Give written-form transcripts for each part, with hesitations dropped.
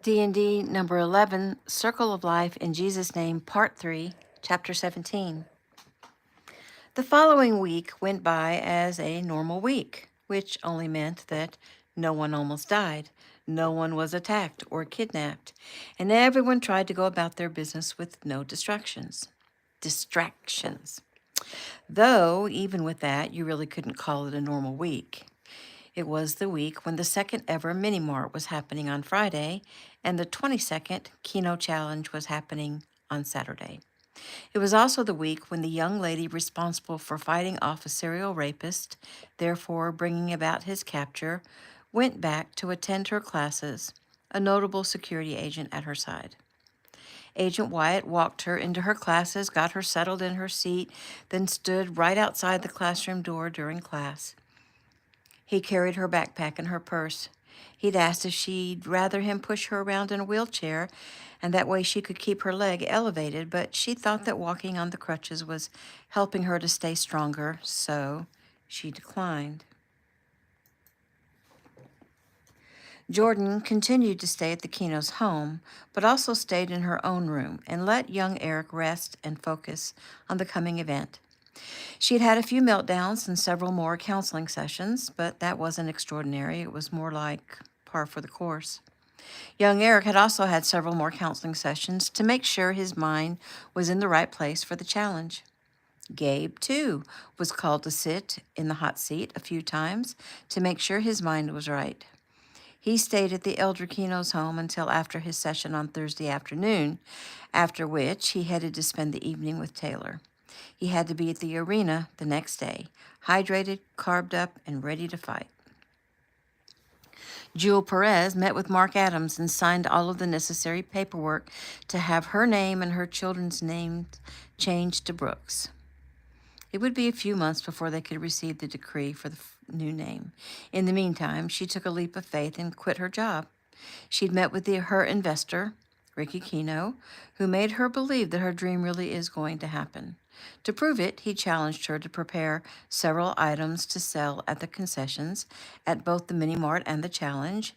DND number 11, Circle of Life in Jesus' Name, Part 3, Chapter 17. The following week went by as a normal week, which only meant that no one almost died, no one was attacked or kidnapped, and everyone tried to go about their business with no distractions. Though, even with that, you really couldn't call it a normal week. It was the week when the second ever Mini Mart was happening on Friday, and the 22nd Keno Challenge was happening on Saturday. It was also the week when the young lady responsible for fighting off a serial rapist, therefore bringing about his capture, went back to attend her classes, a notable security agent at her side. Agent Wyatt walked her into her classes, got her settled in her seat, then stood right outside the classroom door during class. He carried her backpack and her purse. He'd asked if she'd rather him push her around in a wheelchair, and that way she could keep her leg elevated, but she thought that walking on the crutches was helping her to stay stronger, so she declined. Jordan continued to stay at the Keno's home, but also stayed in her own room and let young Eric rest and focus on the coming event. She had had a few meltdowns and several more counseling sessions, but that wasn't extraordinary. It was more like par for the course. Young Eric had also had several more counseling sessions to make sure his mind was in the right place for the challenge. Gabe, too, was called to sit in the hot seat a few times to make sure his mind was right. He stayed at the elder Keno's home until after his session on Thursday afternoon, after which he headed to spend the evening with Taylor. He had to be at the arena the next day, hydrated, carved up, and ready to fight. Jewel Perez met with Mark Adams and signed all of the necessary paperwork to have her name and her children's names changed to Brooks. It would be a few months before they could receive the decree for the new name. In the meantime, she took a leap of faith and quit her job. She'd met with her investor, Ricky Keno, who made her believe that her dream really is going to happen. To prove it, he challenged her to prepare several items to sell at the concessions at both the Mini Mart and the Challenge,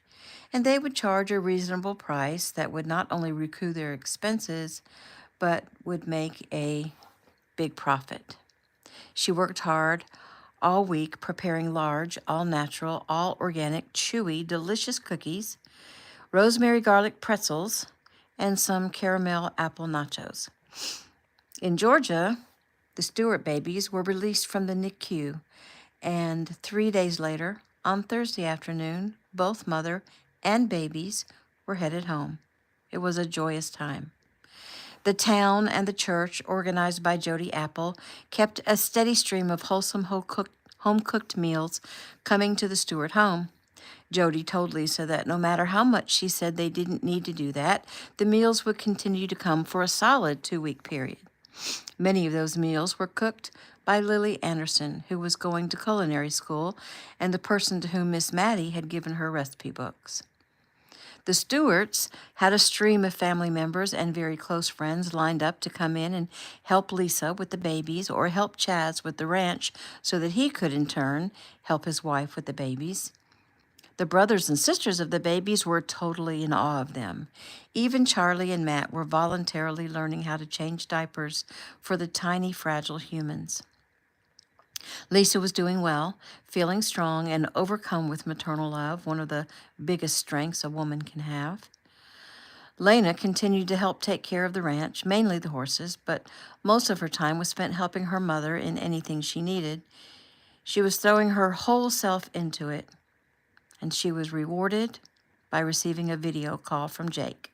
and they would charge a reasonable price that would not only recoup their expenses, but would make a big profit. She worked hard all week preparing large, all-natural, all-organic, chewy, delicious cookies, rosemary garlic pretzels, and some caramel apple nachos. In Georgia, the Stewart babies were released from the NICU, and 3 days later, on Thursday afternoon, both mother and babies were headed home. It was a joyous time. The town and the church, organized by Jody Apple, kept a steady stream of wholesome home-cooked meals coming to the Stewart home. Jody told Lisa that no matter how much she said they didn't need to do that, the meals would continue to come for a solid 2-week period. Many of those meals were cooked by Lily Anderson, who was going to culinary school, and the person to whom Miss Maddie had given her recipe books. The Stewarts had a stream of family members and very close friends lined up to come in and help Lisa with the babies or help Chaz with the ranch so that he could, in turn, help his wife with the babies. The brothers and sisters of the babies were totally in awe of them. Even Charlie and Matt were voluntarily learning how to change diapers for the tiny, fragile humans. Lisa was doing well, feeling strong and overcome with maternal love, one of the biggest strengths a woman can have. Lena continued to help take care of the ranch, mainly the horses, but most of her time was spent helping her mother in anything she needed. She was throwing her whole self into it, and she was rewarded by receiving a video call from Jake.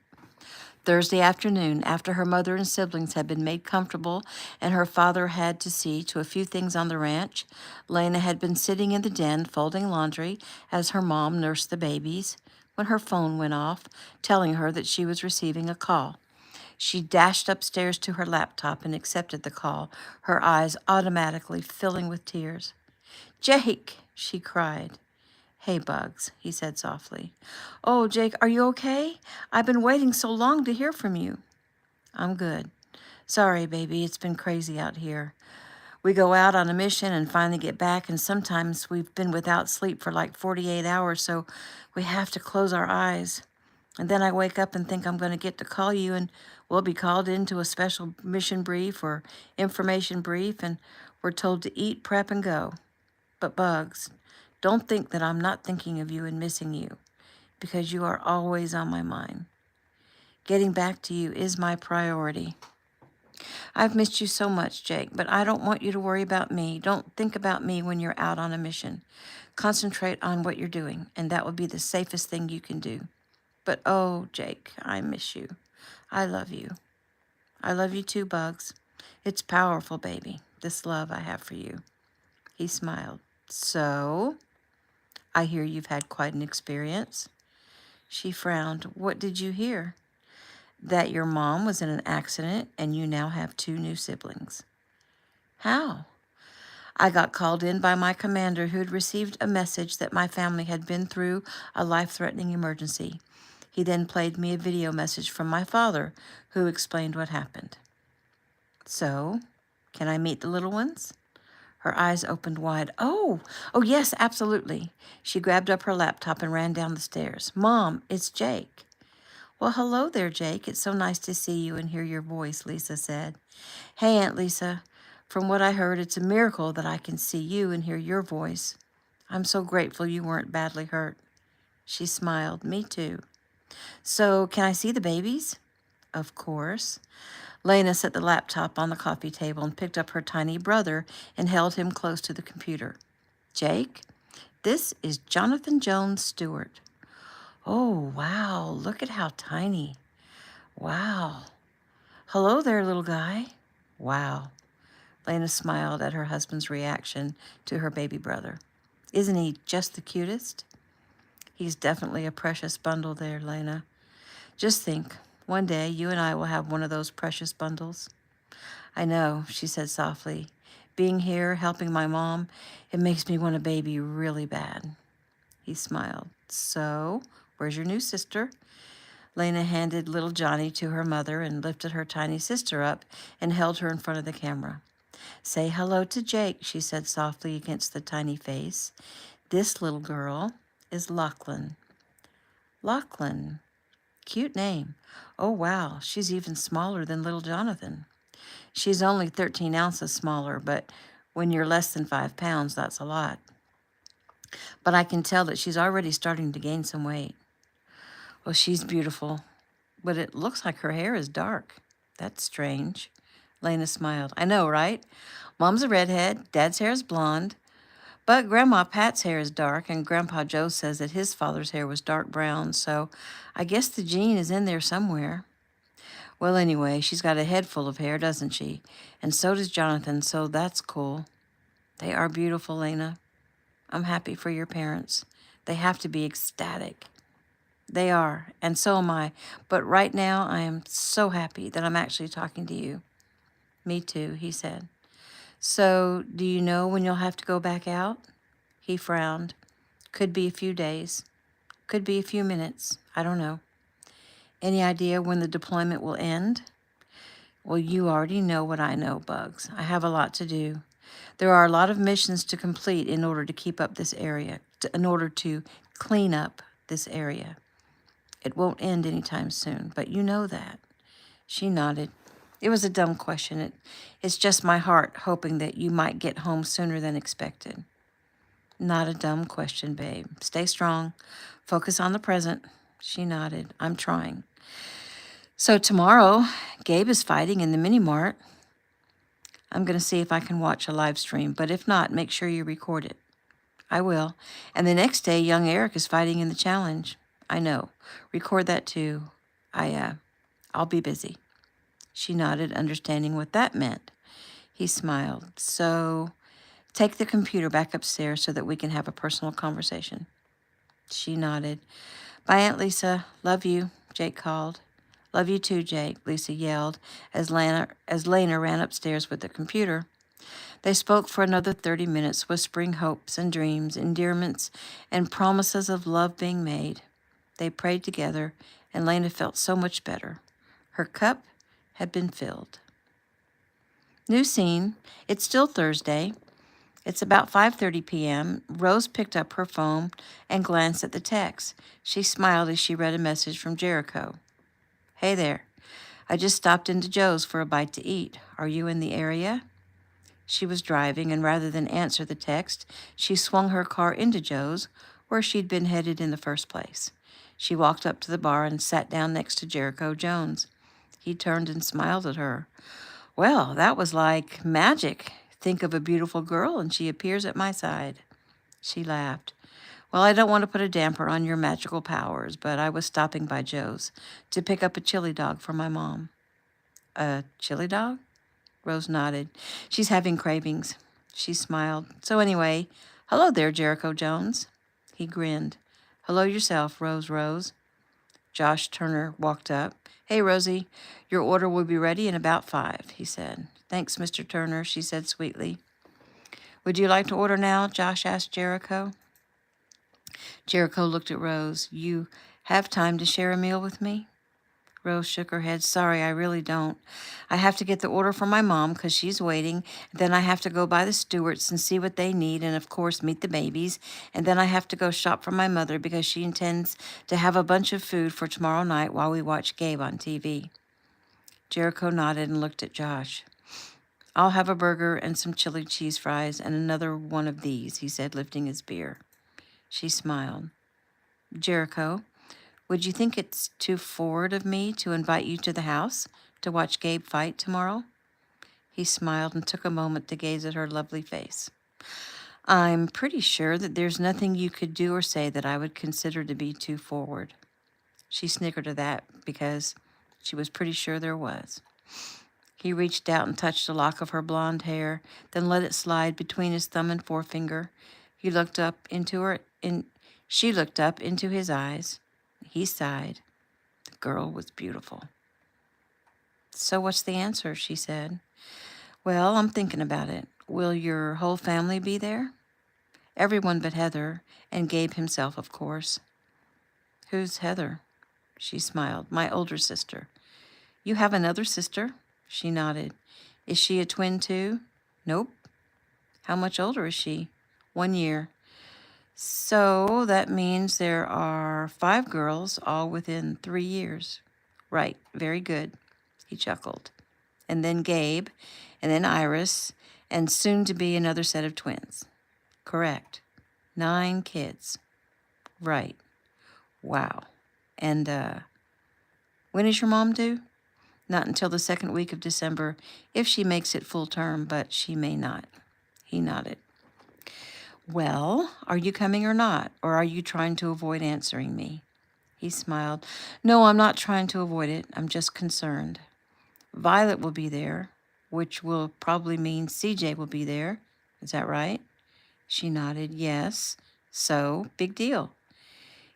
Thursday afternoon, after her mother and siblings had been made comfortable and her father had to see to a few things on the ranch, Lena had been sitting in the den folding laundry as her mom nursed the babies when her phone went off, telling her that she was receiving a call. She dashed upstairs to her laptop and accepted the call, her eyes automatically filling with tears. "Jake!" she cried. "Hey, Bugs," he said softly. "Oh, Jake, are you okay? I've been waiting so long to hear from you." "I'm good. Sorry, baby, it's been crazy out here. We go out on a mission and finally get back, and sometimes we've been without sleep for like 48 hours, so we have to close our eyes. And then I wake up and think I'm going to get to call you, and we'll be called into a special mission brief or information brief, and we're told to eat, prep, and go. But Bugs, don't think that I'm not thinking of you and missing you, because you are always on my mind. Getting back to you is my priority. I've missed you so much, Jake, but I don't want you to worry about me. Don't think about me when you're out on a mission. Concentrate on what you're doing, and that will be the safest thing you can do. But oh, Jake, I miss you. I love you. I love you too, Bugs. It's powerful, baby, this love I have for you. He smiled. So, I hear you've had quite an experience. She frowned. What did you hear? That your mom was in an accident and you now have 2 new siblings. How? I got called in by my commander who had received a message that my family had been through a life-threatening emergency. He then played me a video message from my father who explained what happened. So, can I meet the little ones? Her eyes opened wide. Oh, yes, absolutely. She grabbed up her laptop and ran down the stairs. Mom, it's Jake. Well, hello there, Jake. It's so nice to see you and hear your voice, Lisa said. Hey, Aunt Lisa. From what I heard, it's a miracle that I can see you and hear your voice. I'm so grateful you weren't badly hurt. She smiled. Me too. So, can I see the babies? Of course. Lena set the laptop on the coffee table and picked up her tiny brother and held him close to the computer. Jake, this is Jonathan Jones Stewart. Oh, wow, look at how tiny. Wow. Hello there, little guy. Wow. Lena smiled at her husband's reaction to her baby brother. Isn't he just the cutest? He's definitely a precious bundle there, Lena. Just think, one day you and I will have one of those precious bundles. I know, she said softly. Being here, helping my mom, it makes me want a baby really bad. He smiled. So, where's your new sister? Lena handed little Johnny to her mother and lifted her tiny sister up and held her in front of the camera. Say hello to Jake, she said softly against the tiny face. This little girl is Lachlan. Lachlan. Cute name. Oh, wow, she's even smaller than little Jonathan. She's only 13 ounces smaller, but when you're less than 5 pounds, that's a lot. But I can tell that she's already starting to gain some weight. Well, she's beautiful, but it looks like her hair is dark. That's strange. Lena smiled. I know, right? Mom's a redhead, Dad's hair is blonde, but Grandma Pat's hair is dark, and Grandpa Joe says that his father's hair was dark brown, so I guess the gene is in there somewhere. Well, anyway, she's got a head full of hair, doesn't she? And so does Jonathan, so that's cool. They are beautiful, Lena. I'm happy for your parents. They have to be ecstatic. They are, and so am I. But right now, I am so happy that I'm actually talking to you. Me too, he said. So, do you know when you'll have to go back out? He frowned. Could be a few days. Could be a few minutes. I don't know. Any idea when the deployment will end? Well, you already know what I know, Bugs. I have a lot to do. There are a lot of missions to complete in order to keep up this area, in order to clean up this area. It won't end anytime soon, but you know that. She nodded. It was a dumb question. It's just my heart hoping that you might get home sooner than expected. Not a dumb question, babe. Stay strong. Focus on the present. She nodded. I'm trying. So tomorrow, Gabe is fighting in the mini-mart. I'm going to see if I can watch a live stream, but if not, make sure you record it. I will. And the next day, young Eric is fighting in the challenge. I know. Record that too. I'll be busy. She nodded, understanding what that meant. He smiled. So, take the computer back upstairs so that we can have a personal conversation. She nodded. Bye, Aunt Lisa. Love you, Jake called. Love you too, Jake, Lisa yelled as Lena ran upstairs with the computer. They spoke for another 30 minutes, whispering hopes and dreams, endearments, and promises of love being made. They prayed together, and Lena felt so much better. Her cup had been filled. New scene. It's still Thursday. It's about 5:30 p.m. Rose picked up her phone and glanced at the text. She smiled as she read a message from Jericho. Hey there. I just stopped into Joe's for a bite to eat. Are you in the area? She was driving, and rather than answer the text, she swung her car into Joe's, where she'd been headed in the first place. She walked up to the bar and sat down next to Jericho Jones. He turned and smiled at her. Well, that was like magic. Think of a beautiful girl, and she appears at my side. She laughed. Well, I don't want to put a damper on your magical powers, but I was stopping by Joe's to pick up a chili dog for my mom. A chili dog? Rose nodded. She's having cravings. She smiled. So anyway, hello there, Jericho Jones. He grinned. Hello yourself, Rose. Josh Turner walked up. Hey, Rosie, your order will be ready in about 5, he said. Thanks, Mr. Turner, she said sweetly. Would you like to order now? Josh asked Jericho. Jericho looked at Rose. You have time to share a meal with me? Rose shook her head. Sorry, I really don't. I have to get the order from my mom because she's waiting. Then I have to go by the Stewarts and see what they need and, of course, meet the babies. And then I have to go shop for my mother because she intends to have a bunch of food for tomorrow night while we watch Gabe on TV. Jericho nodded and looked at Josh. I'll have a burger and some chili cheese fries and another one of these, he said, lifting his beer. She smiled. Jericho, would you think it's too forward of me to invite you to the house to watch Gabe fight tomorrow? He smiled and took a moment to gaze at her lovely face. I'm pretty sure that there's nothing you could do or say that I would consider to be too forward. She snickered at that because she was pretty sure there was. He reached out and touched a lock of her blonde hair, then let it slide between his thumb and forefinger. He looked up into her, she looked up into his eyes. He sighed. The girl was beautiful. So what's the answer? She said. Well, I'm thinking about it. Will your whole family be there? Everyone but Heather, and Gabe himself, of course. Who's Heather? She smiled. My older sister. You have another sister? She nodded. Is she a twin too? Nope. How much older is she? 1 year. So that means there are 5 girls, all within 3 years. Right, very good, he chuckled. And then Gabe, and then Iris, and soon to be another set of twins. Correct. 9 kids. Right. Wow. And when is your mom due? Not until the second week of December, if she makes it full term, but she may not. He nodded. Well, are you coming or not? Or are you trying to avoid answering me? He smiled. No, I'm not trying to avoid it. I'm just concerned. Violet will be there, which will probably mean CJ will be there. Is that right? She nodded. Yes. So, big deal.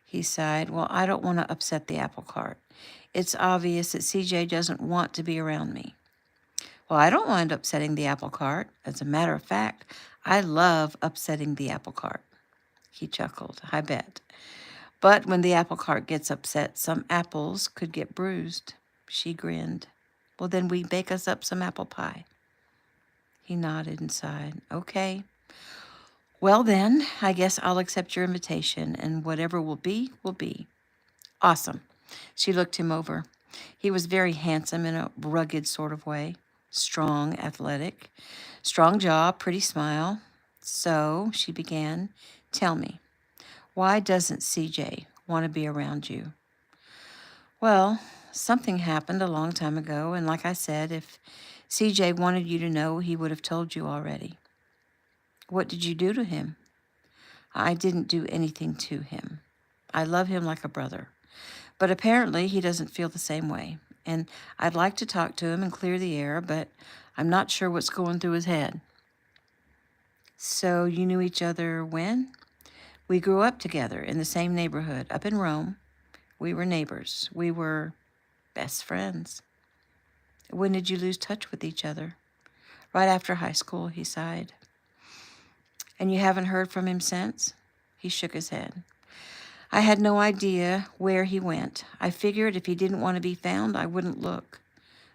He sighed. Well, I don't want to upset the apple cart. It's obvious that CJ doesn't want to be around me. Well, I don't mind upsetting the apple cart. As a matter of fact, I love upsetting the apple cart. He chuckled. I bet. But when the apple cart gets upset, some apples could get bruised. She grinned. Well, then we bake us up some apple pie. He nodded and sighed. Okay. Well, then, I guess I'll accept your invitation, and whatever will be, will be. Awesome. She looked him over. He was very handsome in a rugged sort of way. Strong, athletic, strong jaw, pretty smile. So, she began, tell me, why doesn't CJ want to be around you? Well, something happened a long time ago, and like I said, if CJ wanted you to know, he would have told you already. What did you do to him? I didn't do anything to him. I love him like a brother. But apparently he doesn't feel the same way. And I'd like to talk to him and clear the air, but I'm not sure what's going through his head. So you knew each other when? We grew up together in the same neighborhood, up in Rome. We were neighbors. We were best friends. When did you lose touch with each other? Right after high school, he sighed. And you haven't heard from him since? He shook his head. I had no idea where he went. I figured if he didn't want to be found, I wouldn't look,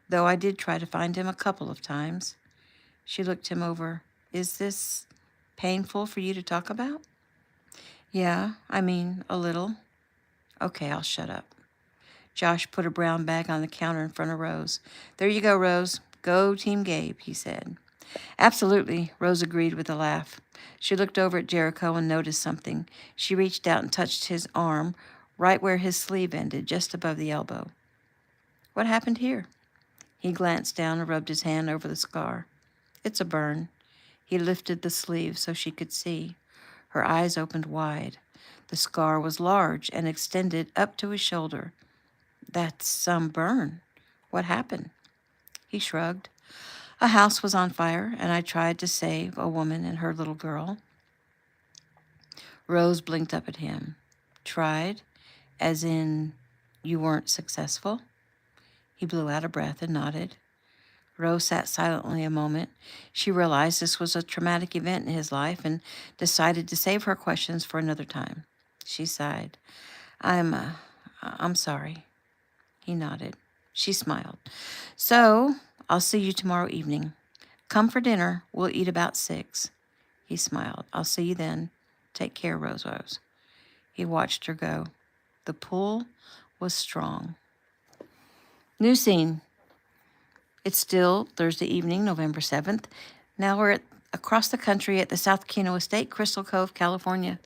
though I did try to find him a couple of times. She looked him over. Is this Painful for you to talk about? Yeah, I mean, a little. Okay, I'll shut up. Josh put a brown bag on the counter in front of Rose. There you go, Rose. Go Team Gabe, he said. Absolutely, Rose agreed with a laugh. She looked over at Jericho and noticed something. She reached out and touched his arm right where his sleeve ended, just above the elbow. What happened here? He glanced down and rubbed his hand over the scar. It's a burn. He lifted the sleeve so she could see. Her eyes opened wide. The scar was large and extended up to his shoulder. That's some burn. What happened? He shrugged. A house was on fire, and I tried to save a woman and her little girl. Rose blinked up at him. Tried? As in, you weren't successful? He blew out a breath and nodded. Rose sat silently a moment. She realized this was a traumatic event in his life and decided to save her questions for another time. She sighed. I'm sorry. He nodded. She smiled. So, I'll see you tomorrow evening. Come for dinner. We'll eat about 6. He smiled. I'll see you then. Take care, Rose Rose. He watched her go. The pull was strong. New scene. It's still Thursday evening, November 7th. Now we're across the country at the South Keno Estate, Crystal Cove, California.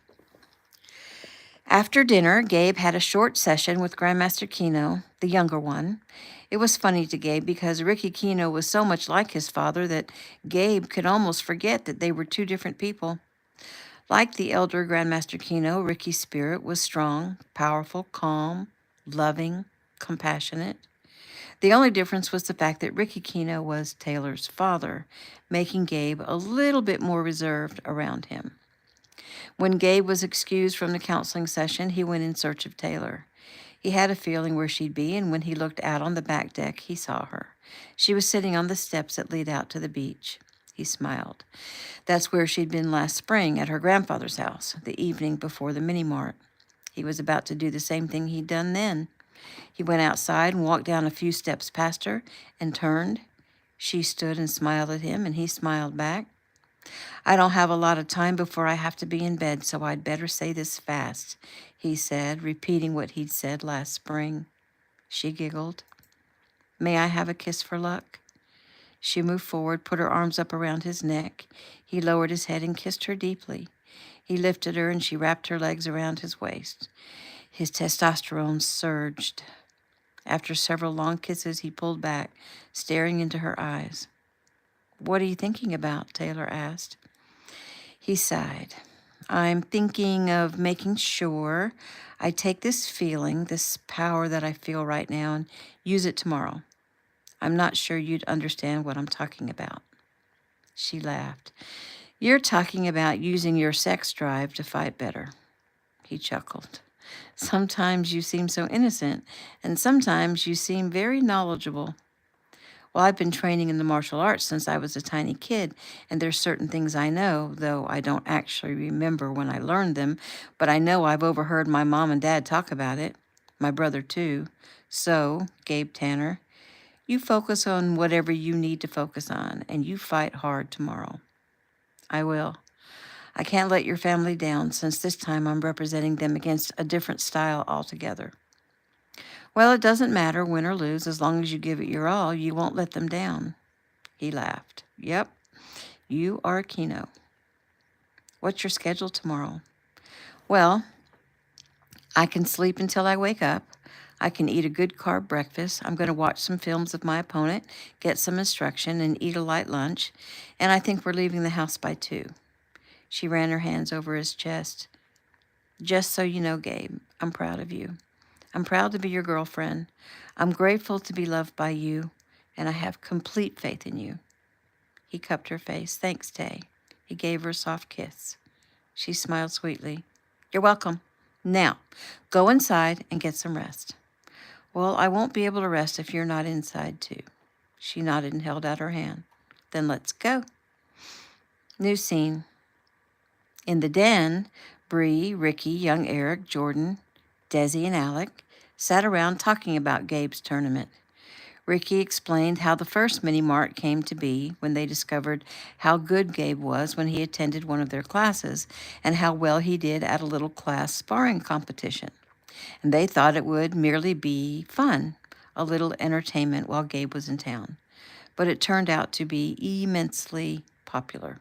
After dinner, Gabe had a short session with Grandmaster Keno, the younger one. It was funny to Gabe because Ricky Keno was so much like his father that Gabe could almost forget that they were two different people. Like the elder Grandmaster Keno, Ricky's spirit was strong, powerful, calm, loving, compassionate. The only difference was the fact that Ricky Keno was Taylor's father, making Gabe a little bit more reserved around him. When Gabe was excused from the counseling session, he went in search of Taylor. He had a feeling where she'd be, and when he looked out on the back deck, he saw her. She was sitting on the steps that lead out to the beach. He smiled. That's where she'd been last spring at her grandfather's house, the evening before the mini-mart. He was about to do the same thing he'd done then. He went outside and walked down a few steps past her and turned. She stood and smiled at him, and he smiled back. I don't have a lot of time before I have to be in bed, so I'd better say this fast, he said, repeating what he'd said last spring. She giggled. May I have a kiss for luck? She moved forward, put her arms up around his neck. He lowered his head and kissed her deeply. He lifted her, and she wrapped her legs around his waist. His testosterone surged. After several long kisses, he pulled back, staring into her eyes. What are you thinking about? Taylor asked. He sighed. I'm thinking of making sure I take this feeling, this power that I feel right now, and use it tomorrow. I'm not sure you'd understand what I'm talking about. She laughed. You're talking about using your sex drive to fight better. He chuckled. Sometimes you seem so innocent, and sometimes you seem very knowledgeable. Well, I've been training in the martial arts since I was a tiny kid, and there's certain things I know, though I don't actually remember when I learned them, but I know I've overheard my mom and dad talk about it, my brother too. So, Gabe Tanner, you focus on whatever you need to focus on, and you fight hard tomorrow. I will. I can't let your family down, since this time I'm representing them against a different style altogether. Well, it doesn't matter, win or lose, as long as you give it your all, you won't let them down. He laughed. Yep, you are a Keno. What's your schedule tomorrow? Well, I can sleep until I wake up. I can eat a good carb breakfast. I'm going to watch some films of my opponent, get some instruction, and eat a light lunch. And I think we're leaving the house by 2. She ran her hands over his chest. Just so you know, Gabe, I'm proud of you. I'm proud to be your girlfriend. I'm grateful to be loved by you, and I have complete faith in you. He cupped her face. Thanks, Tay. He gave her a soft kiss. She smiled sweetly. You're welcome. Now, go inside and get some rest. Well, I won't be able to rest if you're not inside, too. She nodded and held out her hand. Then let's go. New scene. In the den, Bree, Ricky, young Eric, Jordan, Desi, and Alec sat around talking about Gabe's tournament. Ricky explained how the first mini mart came to be when they discovered how good Gabe was when he attended one of their classes and how well he did at a little class sparring competition. And they thought it would merely be fun, a little entertainment while Gabe was in town. But it turned out to be immensely popular.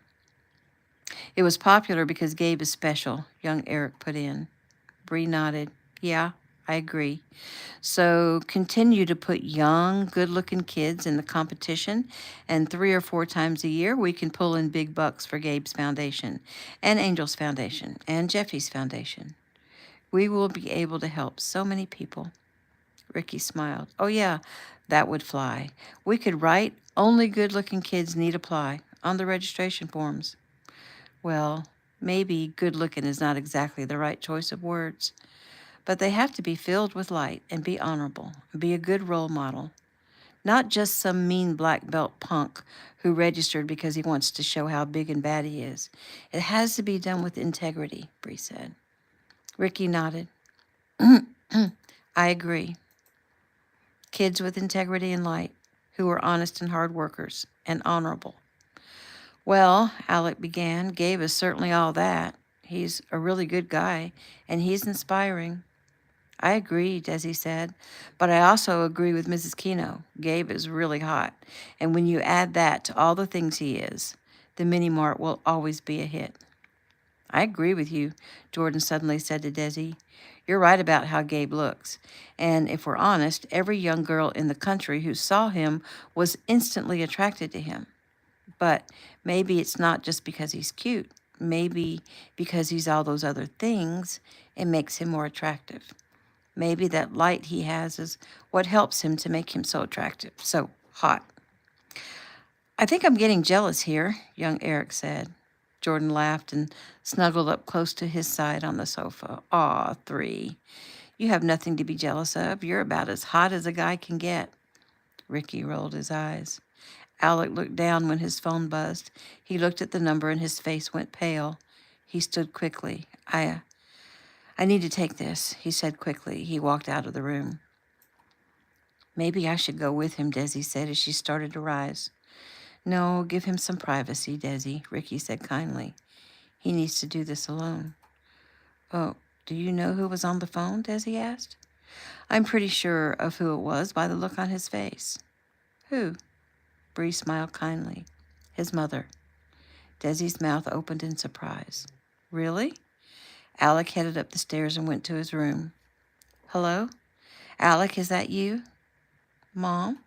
It was popular because Gabe is special, young Eric put in. Bree nodded. Yeah, I agree. So continue to put young, good-looking kids in the competition, and 3 or 4 times a year we can pull in big bucks for Gabe's foundation, and Angel's foundation, and Jeffy's foundation. We will be able to help so many people. Ricky smiled. Oh yeah, that would fly. We could write only good-looking kids need apply on the registration forms. Well, maybe good-looking is not exactly the right choice of words. But they have to be filled with light and be honorable, and be a good role model. Not just some mean black belt punk who registered because he wants to show how big and bad he is. It has to be done with integrity, Bree said. Ricky nodded. I agree. Kids with integrity and light, who are honest and hard workers, and honorable. Well, Alec began, Gabe is certainly all that. He's a really good guy, and he's inspiring. I agree, Desi said, but I also agree with Mrs. Keno. Gabe is really hot, and when you add that to all the things he is, the mini mart will always be a hit. I agree with you, Jordan suddenly said to Desi. You're right about how Gabe looks, and if we're honest, every young girl in the country who saw him was instantly attracted to him. But maybe it's not just because he's cute. Maybe because he's all those other things, it makes him more attractive. Maybe that light he has is what helps him to make him so attractive, so hot. I think I'm getting jealous here, young Eric said. Jordan laughed and snuggled up close to his side on the sofa. Aw, 3. You have nothing to be jealous of. You're about as hot as a guy can get. Ricky rolled his eyes. Alec looked down when his phone buzzed. He looked at the number and his face went pale. He stood quickly. I need to take this, he said quickly. He walked out of the room. Maybe I should go with him, Desi said as she started to rise. No, give him some privacy, Desi, Ricky said kindly. He needs to do this alone. Oh, do you know who was on the phone? Desi asked. I'm pretty sure of who it was by the look on his face. Who? Bree smiled kindly. His mother. Desi's mouth opened in surprise. Really? Alec headed up the stairs and went to his room. Hello? Alec, is that you? Mom?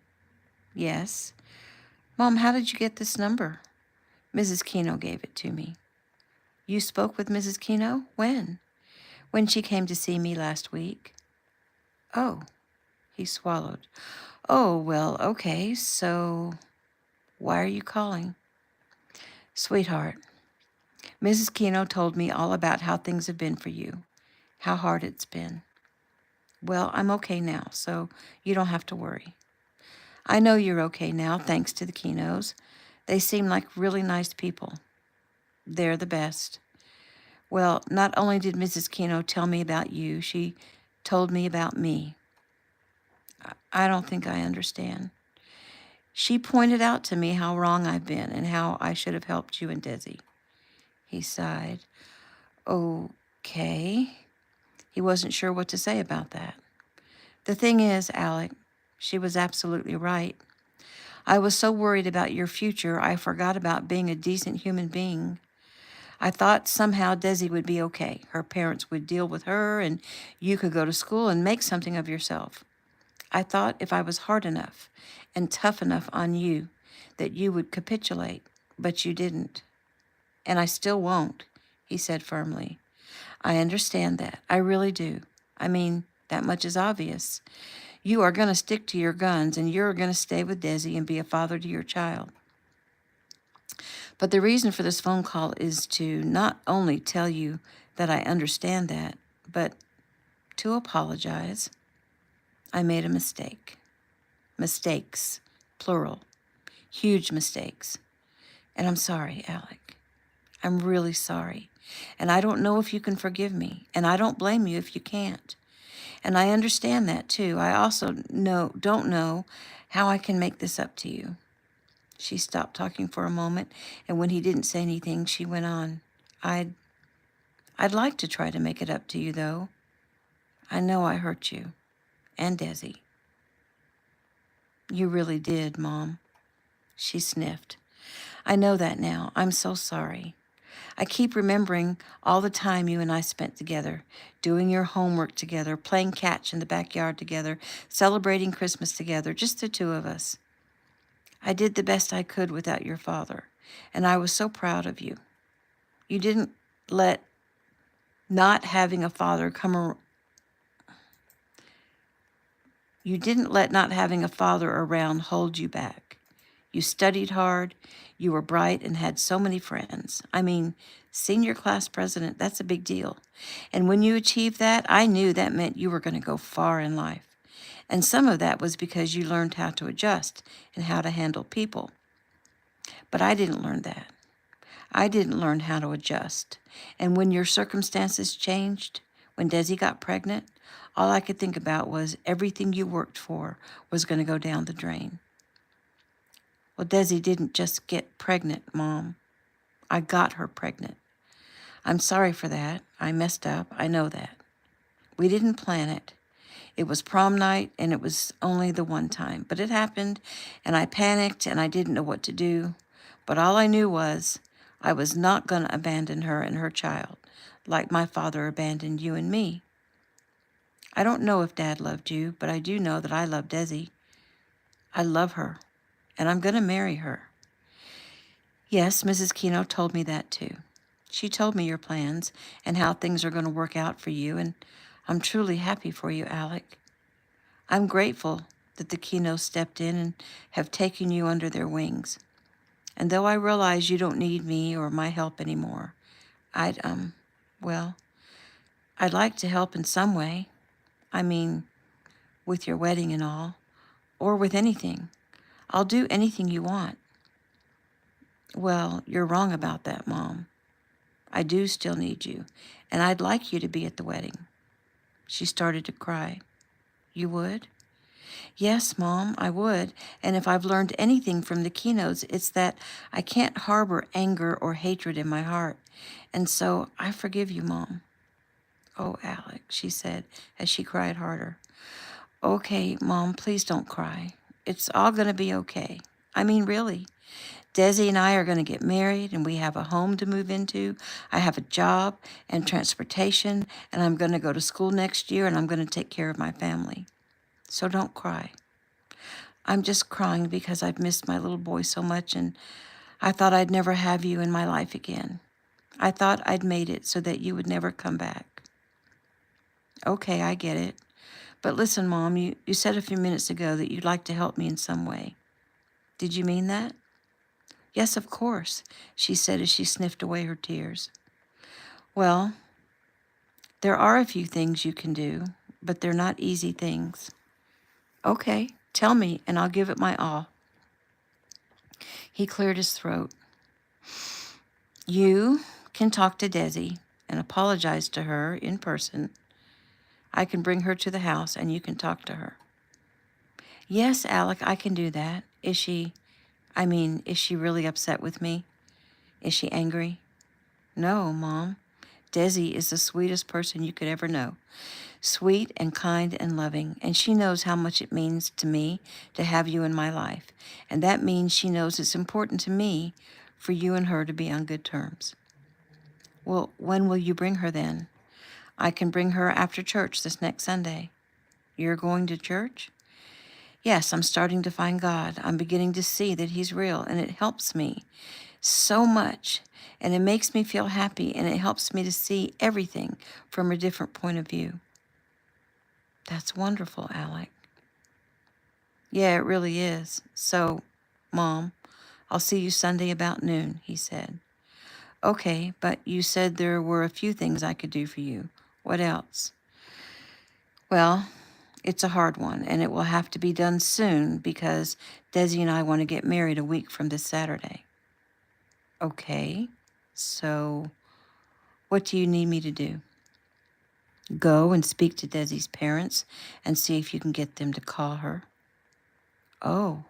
Yes. Mom, how did you get this number? Mrs. Keno gave it to me. You spoke with Mrs. Keno? When? When she came to see me last week. Oh, he swallowed. Oh, well, okay, so why are you calling? Sweetheart, Mrs. Keno told me all about how things have been for you, how hard it's been. Well, I'm okay now, so you don't have to worry. I know you're okay now, thanks to the Kenos. They seem like really nice people. They're the best. Well, not only did Mrs. Keno tell me about you, she told me about me. I don't think I understand. She pointed out to me how wrong I've been and how I should have helped you and Desi. He sighed. Okay. He wasn't sure what to say about that. The thing is, Alec, she was absolutely right. I was so worried about your future, I forgot about being a decent human being. I thought somehow Desi would be okay. Her parents would deal with her, and you could go to school and make something of yourself. I thought if I was hard enough and tough enough on you, that you would capitulate, but you didn't. And I still won't, he said firmly. I understand that. I really do. I mean, that much is obvious. You are going to stick to your guns, and you're going to stay with Desi and be a father to your child. But the reason for this phone call is to not only tell you that I understand that, but to apologize. I made a mistake. Mistakes, plural. Huge mistakes. And I'm sorry, Alec. I'm really sorry. And I don't know if you can forgive me, and I don't blame you if you can't. And I understand that too. I also don't know how I can make this up to you. She stopped talking for a moment, and when he didn't say anything, she went on. I'd like to try to make it up to you, though. I know I hurt you. And Desi. You really did, Mom. She sniffed. I know that now. I'm so sorry. I keep remembering all the time you and I spent together, doing your homework together, playing catch in the backyard together, celebrating Christmas together, just the two of us. I did the best I could without your father, and I was so proud of you. You didn't let not having a father you didn't let not having a father around hold you back. You studied hard, you were bright and had so many friends. I mean, senior class president, that's a big deal. And when you achieved that, I knew that meant you were going to go far in life. And some of that was because you learned how to adjust and how to handle people. But I didn't learn that. I didn't learn how to adjust. And when your circumstances changed, when Desi got pregnant, all I could think about was everything you worked for was going to go down the drain. Well, Desi didn't just get pregnant, Mom. I got her pregnant. I'm sorry for that. I messed up. I know that. We didn't plan it. It was prom night, and it was only the one time. But it happened, and I panicked, and I didn't know what to do. But all I knew was I was not going to abandon her and her child like my father abandoned you and me. I don't know if Dad loved you, but I do know that I love Desi. I love her, and I'm going to marry her. Yes, Mrs. Keno told me that too. She told me your plans and how things are going to work out for you, and I'm truly happy for you, Alec. I'm grateful that the Kenos stepped in and have taken you under their wings. And though I realize you don't need me or my help anymore, well, I'd like to help in some way. I mean, with your wedding and all, or with anything. I'll do anything you want. Well, you're wrong about that, Mom. I do still need you, and I'd like you to be at the wedding. She started to cry. You would? Yes, Mom, I would. And if I've learned anything from the keynotes, it's that I can't harbor anger or hatred in my heart. And so I forgive you, Mom. Oh, Alec, she said as she cried harder. Okay, Mom, please don't cry. It's all going to be okay. I mean, really. Desi and I are going to get married, and we have a home to move into. I have a job and transportation, and I'm going to go to school next year, and I'm going to take care of my family. So don't cry. I'm just crying because I've missed my little boy so much, and I thought I'd never have you in my life again. I thought I'd made it so that you would never come back. Okay, I get it. But listen, Mom, you said a few minutes ago that you'd like to help me in some way. Did you mean that? Yes, of course, she said as she sniffed away her tears. Well, there are a few things you can do, but they're not easy things. Okay, tell me, and I'll give it my all. He cleared his throat. You can talk to Desi and apologize to her in person. I can bring her to the house, and you can talk to her. Yes, Alec, I can do that. Is she really upset with me? Is she angry? No, Mom. Desi is the sweetest person you could ever know. Sweet and kind and loving, and she knows how much it means to me to have you in my life. And that means she knows it's important to me for you and her to be on good terms. Well, when will you bring her then? I can bring her after church this next Sunday. You're going to church? Yes, I'm starting to find God. I'm beginning to see that He's real, and it helps me so much. And it makes me feel happy, and it helps me to see everything from a different point of view. That's wonderful, Alec. Yeah, it really is. So, Mom, I'll see you Sunday about noon, he said. Okay, but you said there were a few things I could do for you. What else? Well, it's a hard one, and it will have to be done soon because Desi and I want to get married a week from this Saturday. Okay, so what do you need me to do? Go and speak to Desi's parents and see if you can get them to call her. Oh,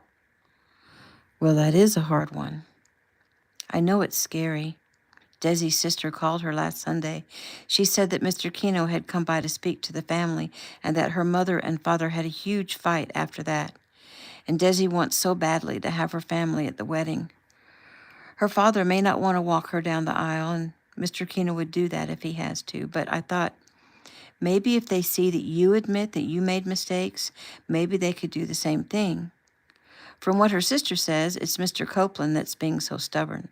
well, that is a hard one. I know it's scary. Desi's sister called her last Sunday. She said that Mr. Keno had come by to speak to the family and that her mother and father had a huge fight after that. And Desi wants so badly to have her family at the wedding. Her father may not want to walk her down the aisle, and Mr. Keno would do that if he has to, but I thought maybe if they see that you admit that you made mistakes, maybe they could do the same thing. From what her sister says, it's Mr. Copeland that's being so stubborn.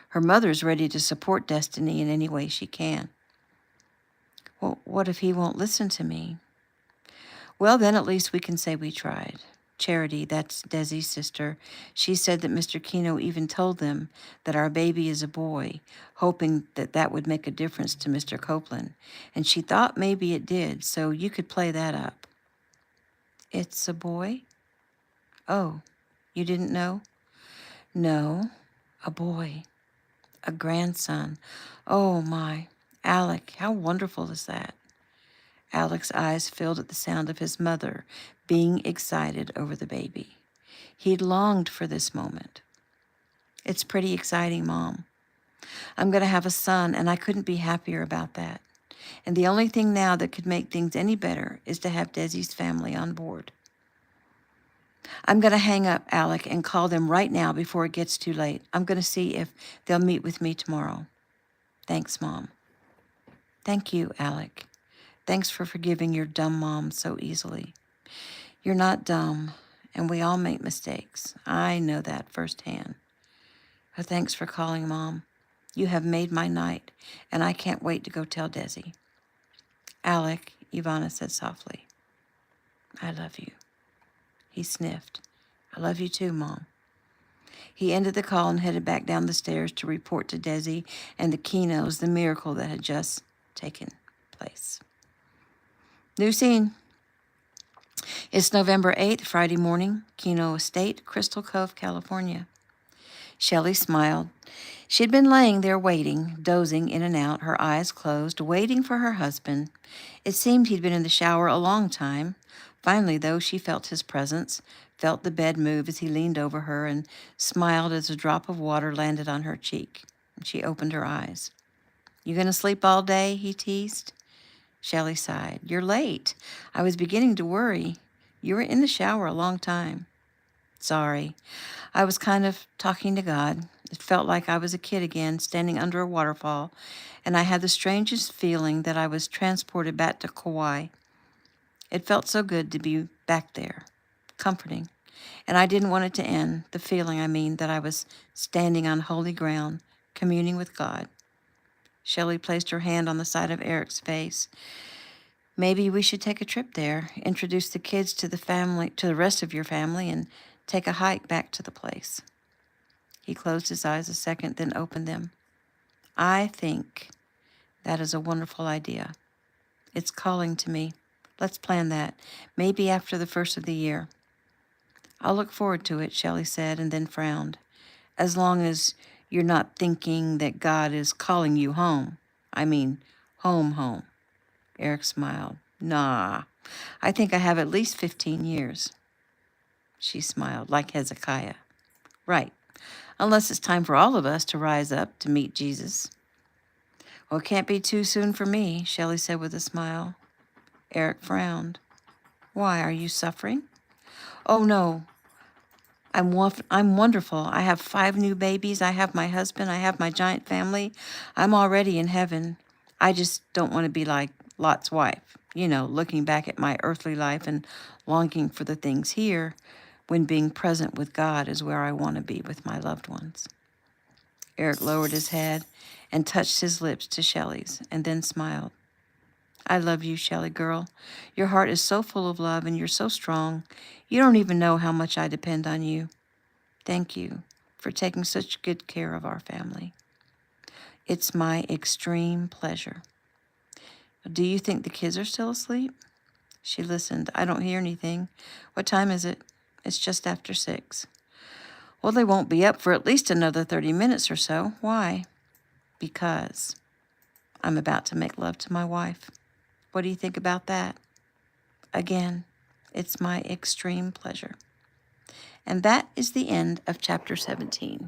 Her mother's ready to support Destiny in any way she can. Well, what if he won't listen to me? Well, then at least we can say we tried. Charity, that's Desi's sister, she said that Mr. Keno even told them that our baby is a boy, hoping that that would make a difference to Mr. Copeland. And she thought maybe it did, so you could play that up. It's a boy? Oh, you didn't know? No, a boy. A grandson. Oh, my. Alec, how wonderful is that? Alec's eyes filled at the sound of his mother being excited over the baby. He'd longed for this moment. It's pretty exciting, Mom. I'm going to have a son, and I couldn't be happier about that. And the only thing now that could make things any better is to have Desi's family on board. I'm going to hang up, Alec, and call them right now before it gets too late. I'm going to see if they'll meet with me tomorrow. Thanks, Mom. Thank you, Alec. Thanks for forgiving your dumb mom so easily. You're not dumb, and we all make mistakes. I know that firsthand. But thanks for calling, Mom. You have made my night, and I can't wait to go tell Desi. Alec, Ivana said softly, I love you. He sniffed. I love you too, Mom. He ended the call and headed back down the stairs to report to Desi and the Kenos the miracle that had just taken place. New scene. It's November 8th, Friday morning, Keno Estate, Crystal Cove, California. Shelley smiled. She'd been laying there waiting, dozing in and out, her eyes closed, waiting for her husband. It seemed he'd been in the shower a long time. Finally, though, she felt his presence, felt the bed move as he leaned over her, and smiled as a drop of water landed on her cheek. She opened her eyes. You gonna sleep all day? He teased. Shelley sighed. You're late. I was beginning to worry. You were in the shower a long time. Sorry. I was kind of talking to God. It felt like I was a kid again, standing under a waterfall, and I had the strangest feeling that I was transported back to Kauai. It felt so good to be back there, comforting, and I didn't want it to end, the feeling, that I was standing on holy ground, communing with God. Shelley placed her hand on the side of Eric's face. Maybe we should take a trip there, introduce the kids to the rest of your family, and take a hike back to the place. He closed his eyes a second, then opened them. I think that is a wonderful idea. It's calling to me. Let's plan that, maybe after the first of the year. I'll look forward to it, Shelley said, and then frowned. As long as you're not thinking that God is calling you home. Home. Eric smiled. Nah, I think I have at least 15 years. She smiled, like Hezekiah. Right, unless it's time for all of us to rise up to meet Jesus. Well, it can't be too soon for me, Shelley said with a smile. Eric frowned. Why, are you suffering? Oh, no. I'm wonderful. I have 5 new babies. I have my husband. I have my giant family. I'm already in heaven. I just don't want to be like Lot's wife, looking back at my earthly life and longing for the things here, when being present with God is where I want to be with my loved ones. Eric lowered his head and touched his lips to Shelley's, and then smiled. I love you, Shelley girl. Your heart is so full of love, and you're so strong. You don't even know how much I depend on you. Thank you for taking such good care of our family. It's my extreme pleasure. Do you think the kids are still asleep? She listened. I don't hear anything. What time is it? It's just after 6. Well, they won't be up for at least another 30 minutes or so. Why? Because I'm about to make love to my wife. What do you think about that? Again, it's my extreme pleasure. And that is the end of chapter 17.